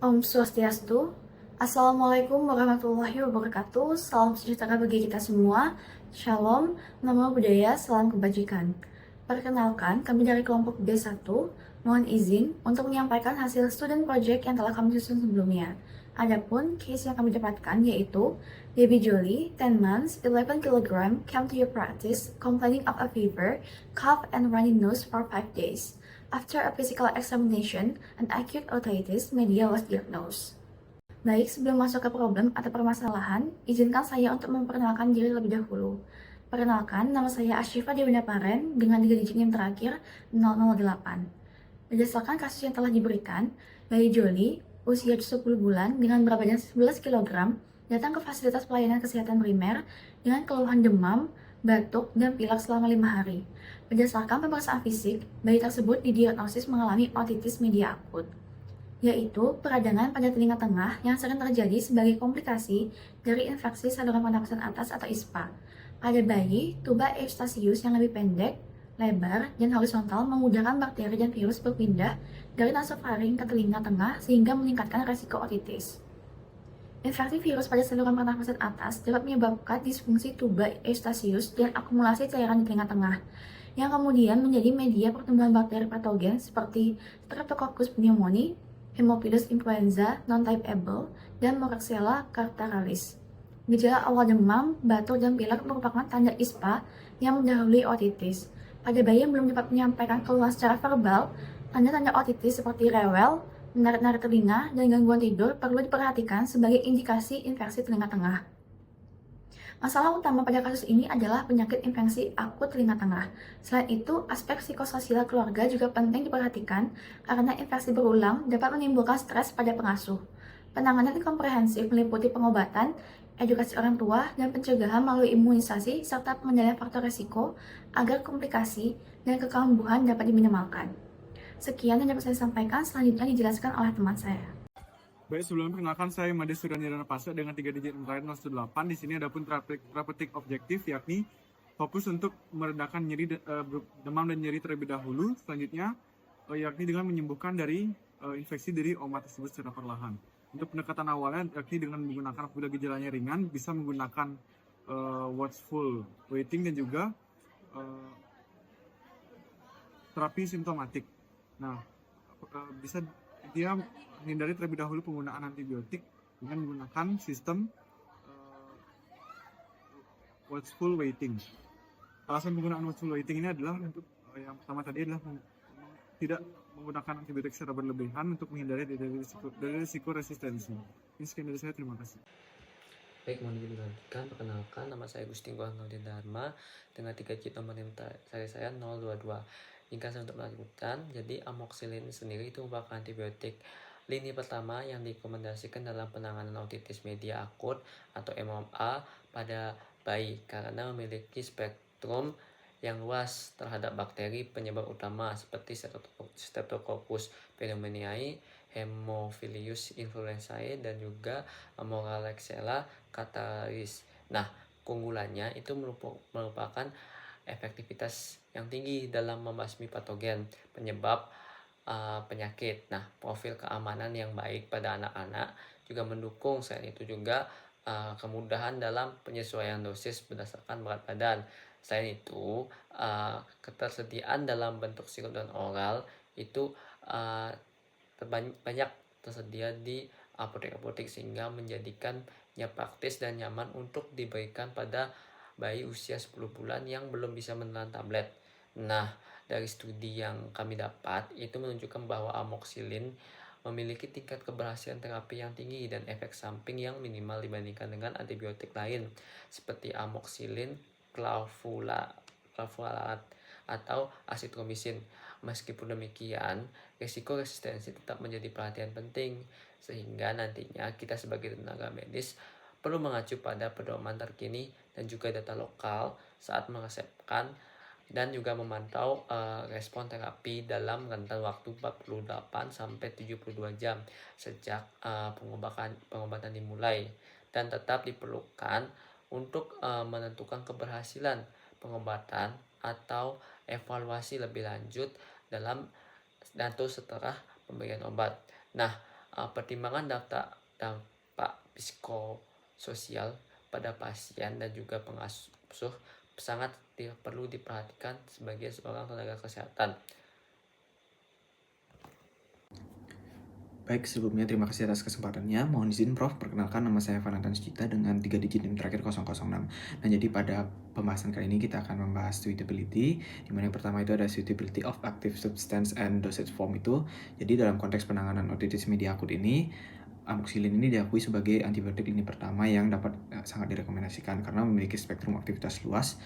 Om Swastiastu. Assalamualaikum warahmatullahi wabarakatuh. Salam sejahtera bagi kita semua. Shalom, namo buddhaya, salam kebajikan. Perkenalkan, kami dari kelompok B1 mohon izin untuk menyampaikan hasil student project yang telah kami susun sebelumnya. Adapun case yang kami dapatkan yaitu Baby Jolie, 10 months, 11 kg, came to your practice complaining of a fever, cough, and runny nose for 5 days. After a physical examination, an acute otitis media was diagnosed. Baik, sebelum masuk ke problem atau permasalahan, izinkan saya untuk memperkenalkan diri lebih dahulu. Perkenalkan, nama saya Ashifa Dewina Paren dengan 3 digit NIM terakhir 008. Berdasarkan kasus yang telah diberikan, bayi Jolie, usia 10 bulan dengan berat badan 11 kg, datang ke fasilitas pelayanan kesehatan primer dengan keluhan demam, batuk, dan pilek selama 5 hari. Berdasarkan pemeriksaan fisik, bayi tersebut didiagnosis mengalami otitis media akut, yaitu peradangan pada telinga tengah yang sering terjadi sebagai komplikasi dari infeksi saluran pernapasan atas atau ISPA. Pada bayi, tuba Eustachius yang lebih pendek, lebar, dan horizontal memudahkan bakteri dan virus berpindah dari nasofaring ke telinga tengah sehingga meningkatkan resiko otitis. Infeksi virus pada saluran pernapasan atas dapat menyebabkan disfungsi tuba Eustachius dan akumulasi cairan di telinga tengah, yang kemudian menjadi media pertumbuhan bakteri patogen seperti Streptococcus pneumoniae, Haemophilus influenza non-type Able, dan Moraxella catarrhalis. Gejala awal demam, batuk, dan pilek merupakan tanda ISPA yang mendahului otitis. Pada bayi yang belum dapat menyampaikan keluhan secara verbal, tanda-tanda otitis seperti rewel, menarik-narik telinga, dan gangguan tidur perlu diperhatikan sebagai indikasi infeksi telinga tengah. Masalah utama pada kasus ini adalah penyakit infeksi akut telinga tengah. Selain itu, aspek psikososial keluarga juga penting diperhatikan karena infeksi berulang dapat menimbulkan stres pada pengasuh. Penanganan komprehensif meliputi pengobatan, edukasi orang tua, dan pencegahan melalui imunisasi serta pengendalian faktor resiko agar komplikasi dan kekambuhan dapat diminimalkan. Sekian yang dapat saya sampaikan, selanjutnya dijelaskan oleh teman saya. Baik, sebelumnya perkenalkan saya Made Suryandana Pasa dengan 3 digit terakhir 018. Di sini ada pun therapeutic objektif yakni fokus untuk meredakan nyeri demam dan nyeri terlebih dahulu. Selanjutnya yakni dengan menyembuhkan dari infeksi dari omat tersebut secara perlahan. Untuk pendekatan awalnya yakni dengan menggunakan apabila gejalanya ringan bisa menggunakan watchful waiting dan juga terapi simptomatik. Nah, bisa dia menghindari terlebih dahulu penggunaan antibiotik dengan menggunakan sistem watchful waiting. Alasan penggunaan watchful waiting ini adalah untuk yang pertama tadi adalah tidak menggunakan antibiotik secara berlebihan untuk menghindari dari risiko resistensi. Ini sekian dari saya, terima kasih. Baik, mohon dilanjutkan. Perkenalkan, nama saya Gusti Angga Dharma dengan 3 digit nomor NIM saya 022. Ringkasan untuk melanjutkan, jadi amoxicillin sendiri itu merupakan antibiotik lini pertama yang direkomendasikan dalam penanganan otitis media akut atau MMA pada bayi karena memiliki spektrum yang luas terhadap bakteri penyebab utama seperti Streptococcus pneumoniae, Haemophilus influenzae, dan juga Moraxella catarrhalis. Nah, keunggulannya itu merupakan efektivitas yang tinggi dalam membasmi patogen penyebab penyakit. Nah, profil keamanan yang baik pada anak-anak juga mendukung. Selain itu juga kemudahan dalam penyesuaian dosis berdasarkan berat badan. Selain itu, ketersediaan dalam bentuk sirup dan oral itu banyak tersedia di apotek-apotek sehingga menjadikannya praktis dan nyaman untuk diberikan pada bayi usia 10 bulan yang belum bisa menelan tablet. Nah, dari studi yang kami dapat itu menunjukkan bahwa amoxicillin memiliki tingkat keberhasilan terapi yang tinggi dan efek samping yang minimal dibandingkan dengan antibiotik lain seperti amoxicillin clavulat atau azitromisin. Meskipun demikian, risiko resistensi tetap menjadi perhatian penting sehingga nantinya kita sebagai tenaga medis perlu mengacu pada pedoman terkini dan juga data lokal saat meresepkan dan juga memantau respon terapi dalam rentan waktu 48 sampai 72 jam sejak pengobatan dimulai, dan tetap diperlukan untuk menentukan keberhasilan pengobatan atau evaluasi lebih lanjut dalam setelah pemberian obat. Nah, Pertimbangan dampak psikososial pada pasien dan juga pengasuh sangat perlu diperhatikan sebagai seorang tenaga kesehatan. Baik, sebelumnya terima kasih atas kesempatannya. Mohon izin Prof, perkenalkan nama saya Vanatan Sujita dengan 3 digit NIM terakhir 006. Nah, jadi pada pembahasan kali ini kita akan membahas suitability, di mana yang pertama itu ada suitability of active substance and dosage form itu. Jadi dalam konteks penanganan otitis media akut ini, amoxicillin ini diakui sebagai antibiotik lini pertama yang dapat sangat direkomendasikan karena memiliki spektrum aktivitas luas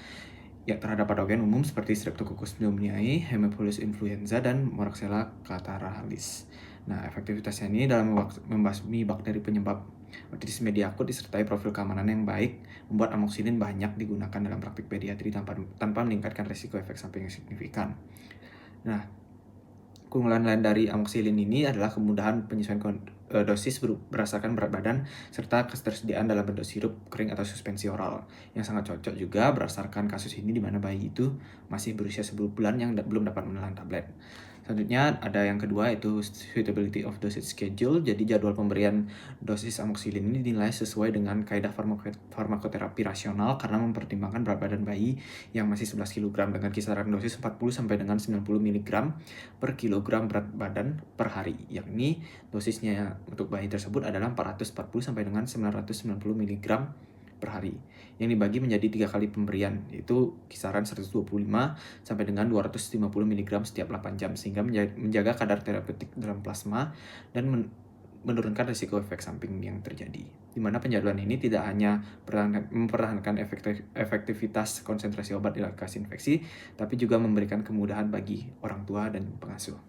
ya terhadap patogen umum seperti Streptococcus pneumoniae, Haemophilus influenza, dan Moraxella catarrhalis. Nah, efektivitasnya ini dalam membasmi bakteri penyebab otitis media akut disertai profil keamanan yang baik, membuat amoxicillin banyak digunakan dalam praktik pediatri tanpa meningkatkan risiko efek samping yang signifikan. Nah, keunggulan lain dari amoxicillin ini adalah kemudahan penyesuaian dosis berdasarkan berat badan serta ketersediaan dalam bentuk sirup kering atau suspensi oral yang sangat cocok juga berdasarkan kasus ini di mana bayi itu masih berusia 10 bulan yang belum dapat menelan tablet. Selanjutnya ada yang kedua yaitu suitability of dosage schedule. Jadi jadwal pemberian dosis amoxicillin ini dinilai sesuai dengan kaidah farmakoterapi rasional karena mempertimbangkan berat badan bayi yang masih 11 kg dengan kisaran dosis 40 sampai dengan 90 mg per kilogram berat badan per hari. Yakni dosisnya untuk bayi tersebut adalah 440 sampai dengan 990 mg per hari yang dibagi menjadi 3 kali pemberian, yaitu kisaran 125 sampai dengan 250 mg setiap 8 jam sehingga menjaga kadar terapeutik dalam plasma dan menurunkan risiko efek samping yang terjadi. Di mana penjadwalan ini tidak hanya mempertahankan efektivitas konsentrasi obat di lokasi infeksi, tapi juga memberikan kemudahan bagi orang tua dan pengasuh.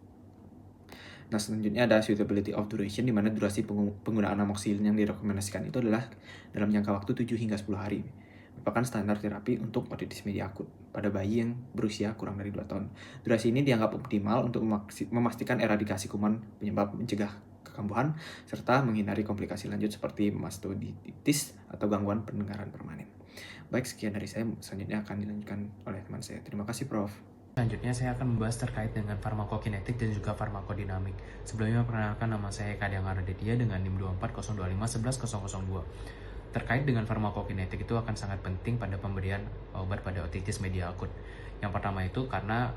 Nah, selanjutnya ada suitability of duration, di mana durasi penggunaan amoxicillin yang direkomendasikan itu adalah dalam jangka waktu 7 hingga 10 hari. Merupakan standar terapi untuk otitis media akut pada bayi yang berusia kurang dari 2 tahun. Durasi ini dianggap optimal untuk memastikan eradikasi kuman penyebab mencegah kekambuhan, serta menghindari komplikasi lanjut seperti mastoditis atau gangguan pendengaran permanen. Baik, sekian dari saya. Selanjutnya akan dilanjutkan oleh teman saya. Terima kasih, Prof. Selanjutnya saya akan membahas terkait dengan farmakokinetik dan juga farmakodinamik. Sebelumnya perkenalkan nama saya Kadang Araditya dengan NIM 24025111002. Terkait dengan farmakokinetik itu akan sangat penting pada pemberian obat pada otitis media akut. Yang pertama itu karena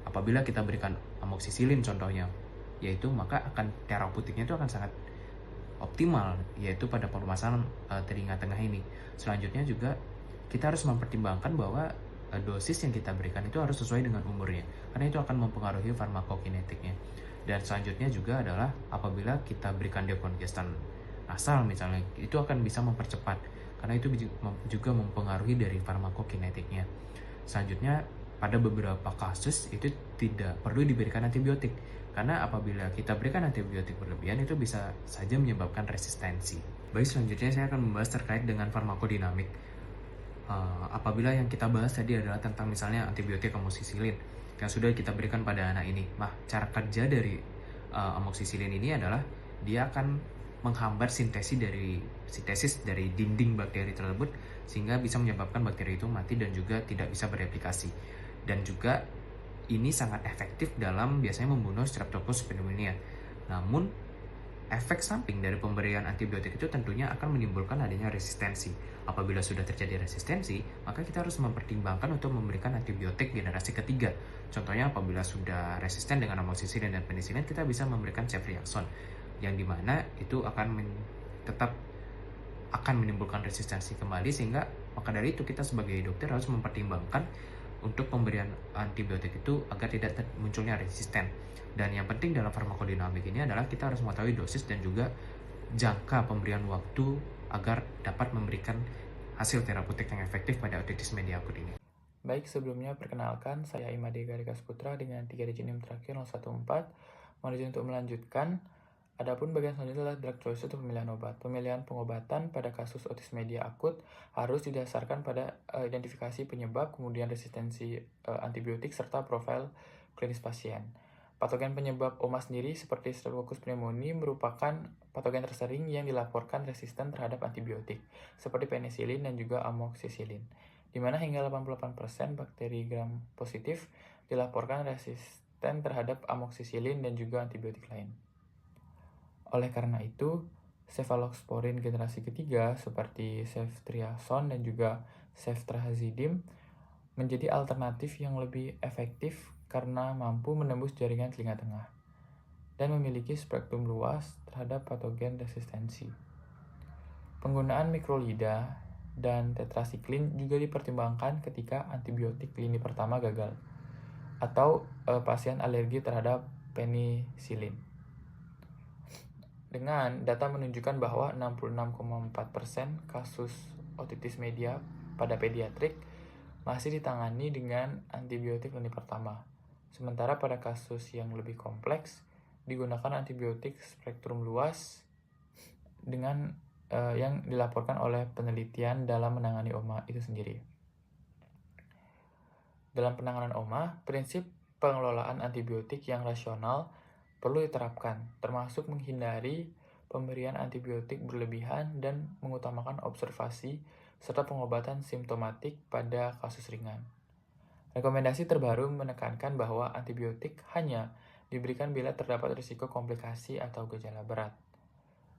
apabila kita berikan amoxicillin contohnya, yaitu maka akan terapeutiknya itu akan sangat optimal, yaitu pada permasalahan telinga tengah ini. Selanjutnya juga kita harus mempertimbangkan bahwa dosis yang kita berikan itu harus sesuai dengan umurnya, karena itu akan mempengaruhi farmakokinetiknya. Dan selanjutnya juga adalah apabila kita berikan dekongestan nasal misalnya, itu akan bisa mempercepat, karena itu juga mempengaruhi dari farmakokinetiknya. Selanjutnya pada beberapa kasus itu tidak perlu diberikan antibiotik, karena apabila kita berikan antibiotik berlebihan itu bisa saja menyebabkan resistensi. Baik, selanjutnya saya akan membahas terkait dengan farmakodinamik. Apabila yang kita bahas tadi adalah tentang misalnya antibiotik amoxicillin yang sudah kita berikan pada anak ini. Nah, cara kerja dari amoxicillin ini adalah dia akan menghambat sintesis dari dinding bakteri tersebut sehingga bisa menyebabkan bakteri itu mati dan juga tidak bisa bereplikasi. Dan juga ini sangat efektif dalam biasanya membunuh Streptococcus pneumoniae. Namun efek samping dari pemberian antibiotik itu tentunya akan menimbulkan adanya resistensi. Apabila sudah terjadi resistensi, maka kita harus mempertimbangkan untuk memberikan antibiotik generasi ketiga. Contohnya apabila sudah resisten dengan amoxicillin dan penicillin, kita bisa memberikan ceftriaxone, yang dimana itu tetap akan menimbulkan resistensi kembali, sehingga maka dari itu kita sebagai dokter harus mempertimbangkan untuk pemberian antibiotik itu agar tidak munculnya resisten. Dan yang penting dalam farmakodinamik ini adalah kita harus mengetahui dosis dan juga jangka pemberian waktu agar dapat memberikan hasil terapeutik yang efektif pada otitis media akut ini. Baik, sebelumnya perkenalkan saya Imade Garikas Putra dengan 3 digit NIM terakhir 014. Mohon izin untuk melanjutkan. Adapun bagian selanjutnya adalah drug choice untuk pemilihan obat. Pemilihan pengobatan pada kasus otitis media akut harus didasarkan pada identifikasi penyebab, kemudian resistensi antibiotik, serta profil klinis pasien. Patogen penyebab OMA sendiri seperti Streptococcus pneumoniae merupakan patogen tersering yang dilaporkan resisten terhadap antibiotik, seperti penicillin dan juga amoxicillin, di mana hingga 88% bakteri gram positif dilaporkan resisten terhadap amoxicillin dan juga antibiotik lain. Oleh karena itu, cefalosporin generasi ketiga seperti ceftriaxone dan juga ceftriaxone menjadi alternatif yang lebih efektif karena mampu menembus jaringan telinga tengah dan memiliki spektrum luas terhadap patogen resistensi. Penggunaan mikrolida dan tetrasiklin juga dipertimbangkan ketika antibiotik lini pertama gagal atau pasien alergi terhadap penisilin. Dengan data menunjukkan bahwa 66,4% kasus otitis media pada pediatrik masih ditangani dengan antibiotik lini pertama. Sementara pada kasus yang lebih kompleks, digunakan antibiotik spektrum luas dengan yang dilaporkan oleh penelitian dalam menangani OMA itu sendiri. Dalam penanganan OMA, prinsip pengelolaan antibiotik yang rasional perlu diterapkan, termasuk menghindari pemberian antibiotik berlebihan dan mengutamakan observasi serta pengobatan simptomatik pada kasus ringan. Rekomendasi terbaru menekankan bahwa antibiotik hanya diberikan bila terdapat risiko komplikasi atau gejala berat,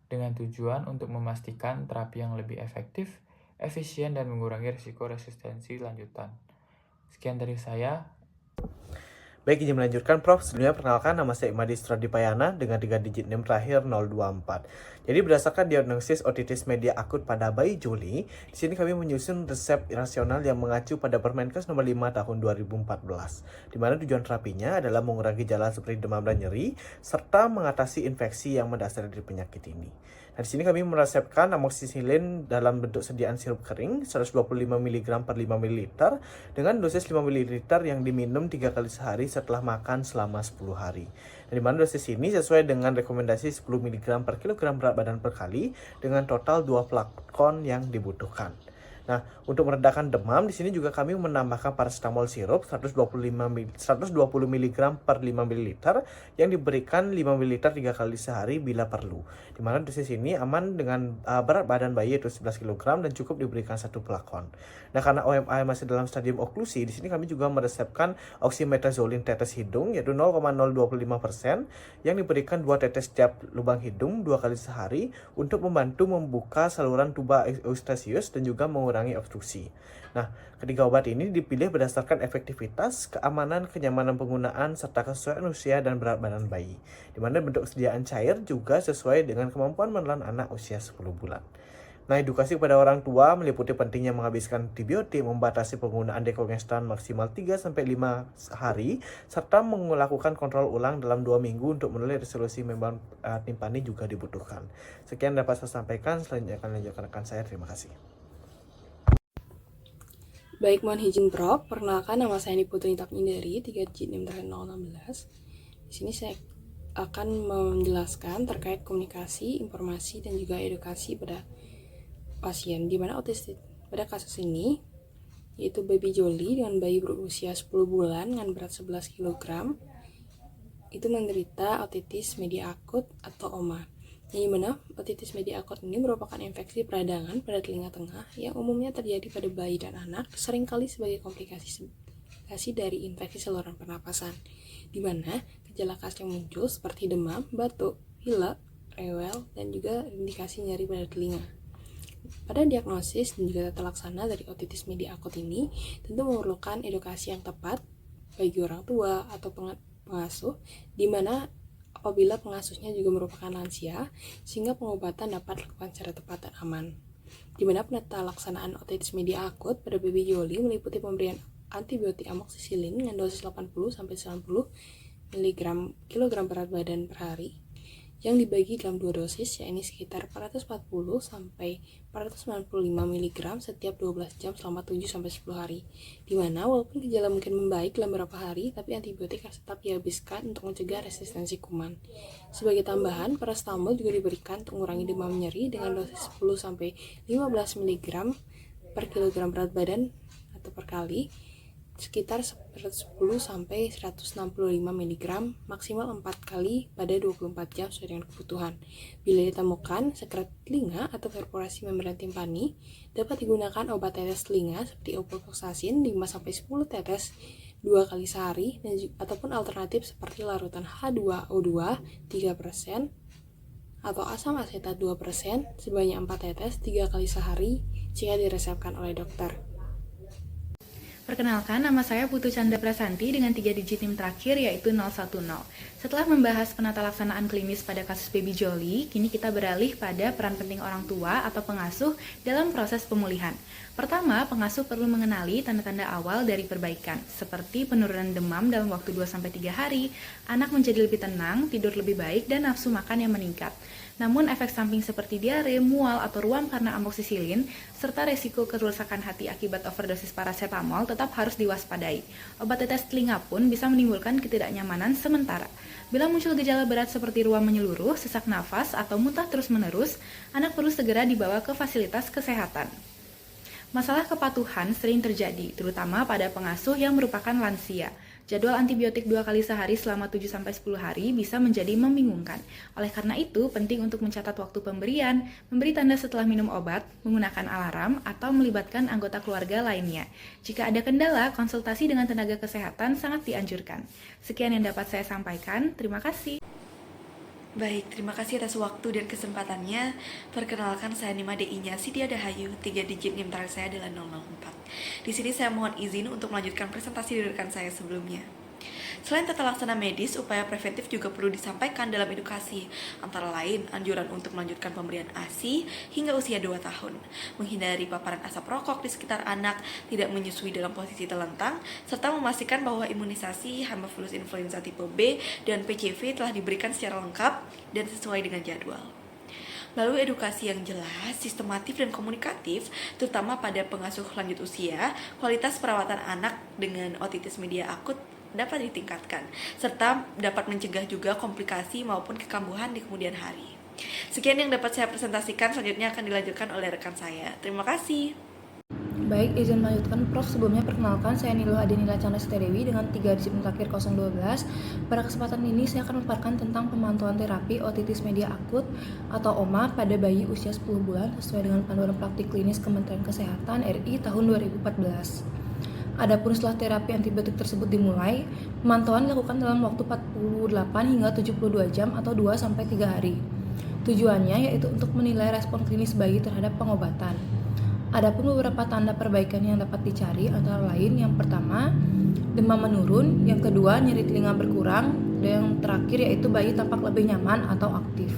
dengan tujuan untuk memastikan terapi yang lebih efektif, efisien, dan mengurangi risiko resistensi lanjutan. Sekian dari saya. Baik, izin melanjutkan Prof. Sebelumnya perkenalkan, nama saya Imadi Stradipayana dengan 3 digit NIM terakhir 024. Jadi berdasarkan diagnosis otitis media akut pada bayi Juli, di sini kami menyusun resep rasional yang mengacu pada Permenkes nomor 5 tahun 2014. Di mana tujuan terapinya adalah mengurangi gejala seperti demam dan nyeri serta mengatasi infeksi yang mendasari dari penyakit ini. Nah, di sini kami meresepkan amoxicillin dalam bentuk sediaan sirup kering 125 mg per 5 ml dengan dosis 5 ml yang diminum 3 kali sehari setelah makan selama 10 hari. Nah, di mana dosis ini sesuai dengan rekomendasi 10 mg per kilogram berat badan per kali dengan total 2 flakon yang dibutuhkan. Nah, untuk meredakan demam, di sini juga kami menambahkan paracetamol sirup 120 mg per 5 ml yang diberikan 5 ml 3 kali sehari bila perlu. Di mana dosis ini aman dengan berat badan bayi yaitu 11 kg dan cukup diberikan 1 flakon. Nah, karena OMA masih dalam stadium oklusi, di sini kami juga meresepkan oxymetazoline tetes hidung yaitu 0,025% yang diberikan 2 tetes setiap lubang hidung 2 kali sehari untuk membantu membuka saluran tuba eustachius dan juga mengurangi obstruksi. Nah, ketiga obat ini dipilih berdasarkan efektivitas, keamanan, kenyamanan penggunaan, serta kesesuaian usia dan berat badan bayi. Di mana bentuk sediaan cair juga sesuai dengan kemampuan menelan anak usia 10 bulan. Nah, edukasi kepada orang tua meliputi pentingnya menghabiskan antibiotik, membatasi penggunaan dekongestan maksimal 3-5 hari, serta melakukan kontrol ulang dalam 2 minggu untuk menilai resolusi membran timpani juga dibutuhkan. Sekian dapat saya sampaikan, selanjutnya akan lanjutkan rekan saya. Terima kasih. Baik, mohon izin Prof. Perkenalkan, nama saya Putri Takmindari, 3 digit NIM 016. Di sini saya akan menjelaskan terkait komunikasi, informasi, dan juga edukasi pada pasien. Di mana otitis pada kasus ini, yaitu baby Joli dengan bayi berusia 10 bulan dengan berat 11 kg, itu menderita otitis media akut atau OMA. Yang dimana otitis media akut ini merupakan infeksi peradangan pada telinga tengah yang umumnya terjadi pada bayi dan anak, seringkali sebagai komplikasi dari infeksi saluran pernapasan, di mana gejala khas yang muncul seperti demam, batuk, pilek, rewel, dan juga indikasi nyeri pada telinga. Pada diagnosis dan juga tata laksana dari otitis media akut ini tentu memerlukan edukasi yang tepat bagi orang tua atau pengasuh, di mana apabila pengasuhnya juga merupakan lansia, sehingga pengobatan dapat dilakukan secara tepat dan aman. Di mana penata laksanaan otitis media akut pada baby Joli meliputi pemberian antibiotik amoxicillin dengan dosis 80-90 mg kilogram berat badan per hari, yang dibagi dalam 2 dosis, yakni sekitar 440-495 mg setiap 12 jam selama 7-10 hari. Dimana walaupun gejala mungkin membaik dalam beberapa hari, tapi antibiotik harus tetap dihabiskan untuk mencegah resistensi kuman. Sebagai tambahan, paracetamol juga diberikan untuk mengurangi demam nyeri dengan dosis 10-15 mg per kilogram berat badan atau per kali, sekitar 110-165 mg maksimal 4 kali pada 24 jam sesuai dengan kebutuhan. Bila ditemukan sekret telinga atau perforasi membran timpani, dapat digunakan obat tetes telinga seperti ofloxacin 5-10 tetes 2 kali sehari, ataupun alternatif seperti larutan H2O2 3% atau asam asetat 2% sebanyak 4 tetes 3 kali sehari jika diresepkan oleh dokter. Perkenalkan, nama saya Putu Chandra Prasanti dengan 3 digit NIM terakhir yaitu 010. Setelah membahas penata laksanaan klinis pada kasus baby Jolly, kini kita beralih pada peran penting orang tua atau pengasuh dalam proses pemulihan. Pertama, pengasuh perlu mengenali tanda-tanda awal dari perbaikan, seperti penurunan demam dalam waktu 2-3 hari, anak menjadi lebih tenang, tidur lebih baik, dan nafsu makan yang meningkat. Namun efek samping seperti diare, mual, atau ruam karena amoksisilin, serta resiko kerusakan hati akibat overdosis paracetamol tetap harus diwaspadai. Obat tetes telinga pun bisa menimbulkan ketidaknyamanan sementara. Bila muncul gejala berat seperti ruam menyeluruh, sesak nafas, atau muntah terus-menerus, anak perlu segera dibawa ke fasilitas kesehatan. Masalah kepatuhan sering terjadi, terutama pada pengasuh yang merupakan lansia. Jadwal antibiotik 2 kali sehari selama 7-10 hari bisa menjadi membingungkan. Oleh karena itu, penting untuk mencatat waktu pemberian, memberi tanda setelah minum obat, menggunakan alarm, atau melibatkan anggota keluarga lainnya. Jika ada kendala, konsultasi dengan tenaga kesehatan sangat dianjurkan. Sekian yang dapat saya sampaikan. Terima kasih. Baik, terima kasih atas waktu dan kesempatannya. Perkenalkan, saya Nima DI-nya Sidia Dahayu, 3 digit NIM terakhir saya adalah 004. Di sini saya mohon izin untuk melanjutkan presentasi dari rekan saya sebelumnya. Selain tata laksana medis, upaya preventif juga perlu disampaikan dalam edukasi, antara lain anjuran untuk melanjutkan pemberian ASI hingga usia 2 tahun, menghindari paparan asap rokok di sekitar anak, tidak menyusui dalam posisi telentang, serta memastikan bahwa imunisasi Haemophilus influenza tipe B dan PCV telah diberikan secara lengkap dan sesuai dengan jadwal. Lalu edukasi yang jelas, sistematif, dan komunikatif, terutama pada pengasuh lanjut usia, kualitas perawatan anak dengan otitis media akut dapat ditingkatkan, serta dapat mencegah juga komplikasi maupun kekambuhan di kemudian hari. Sekian yang dapat saya presentasikan, selanjutnya akan dilanjutkan oleh rekan saya. Terima kasih. Baik, izin melanjutkan Prof. Sebelumnya perkenalkan saya Niluh Adenila Chandra Setiadewi dengan 3 digit terakhir 012. Pada kesempatan ini saya akan memaparkan tentang pemantauan terapi otitis media akut atau OMA pada bayi usia 10 bulan sesuai dengan panduan praktik klinis Kementerian Kesehatan RI tahun 2014. Adapun setelah terapi antibiotik tersebut dimulai, pemantauan dilakukan dalam waktu 48 hingga 72 jam atau 2-3 hari. Tujuannya yaitu untuk menilai respon klinis bayi terhadap pengobatan. Adapun beberapa tanda perbaikan yang dapat dicari antara lain yang pertama, demam menurun, yang kedua, nyeri telinga berkurang, dan yang terakhir yaitu bayi tampak lebih nyaman atau aktif.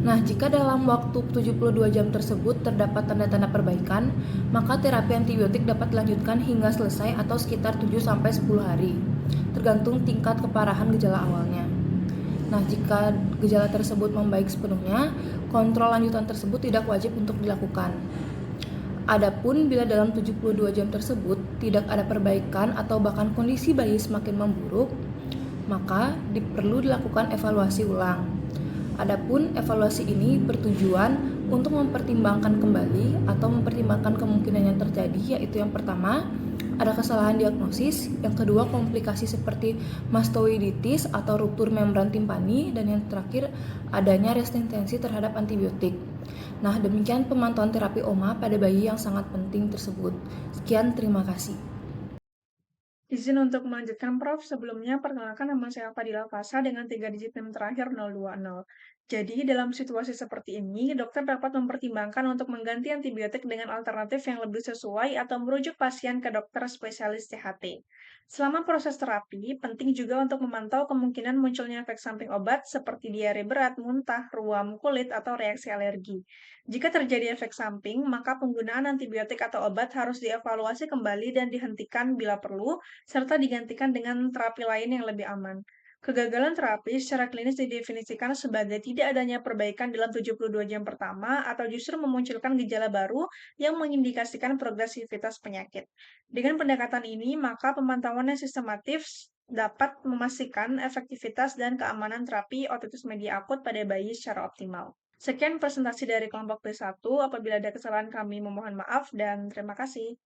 Nah, jika dalam waktu 72 jam tersebut terdapat tanda-tanda perbaikan, maka terapi antibiotik dapat dilanjutkan hingga selesai atau sekitar 7-10 hari, tergantung tingkat keparahan gejala awalnya. Nah, jika gejala tersebut membaik sepenuhnya, kontrol lanjutan tersebut tidak wajib untuk dilakukan. Adapun bila dalam 72 jam tersebut tidak ada perbaikan atau bahkan kondisi bayi semakin memburuk, maka perlu dilakukan evaluasi ulang. Adapun evaluasi ini bertujuan untuk mempertimbangkan kembali atau mempertimbangkan kemungkinan yang terjadi, yaitu yang pertama, ada kesalahan diagnosis, yang kedua komplikasi seperti mastoiditis atau ruptur membran timpani, dan yang terakhir adanya resistensi terhadap antibiotik. Nah, demikian pemantauan terapi OMA pada bayi yang sangat penting tersebut. Sekian, terima kasih. Izin untuk melanjutkan Prof. Sebelumnya perkenalkan nama saya Fadila Fasa dengan 3 digit NIM terakhir 020. Jadi dalam situasi seperti ini, dokter dapat mempertimbangkan untuk mengganti antibiotik dengan alternatif yang lebih sesuai atau merujuk pasien ke dokter spesialis THT. Selama proses terapi, penting juga untuk memantau kemungkinan munculnya efek samping obat seperti diare berat, muntah, ruam kulit, atau reaksi alergi. Jika terjadi efek samping, maka penggunaan antibiotik atau obat harus dievaluasi kembali dan dihentikan bila perlu, serta digantikan dengan terapi lain yang lebih aman. Kegagalan terapi secara klinis didefinisikan sebagai tidak adanya perbaikan dalam 72 jam pertama atau justru memunculkan gejala baru yang mengindikasikan progresivitas penyakit. Dengan pendekatan ini, maka pemantauan yang sistematis dapat memastikan efektivitas dan keamanan terapi otitis media akut pada bayi secara optimal. Sekian presentasi dari kelompok B1. Apabila ada kesalahan kami memohon maaf dan terima kasih.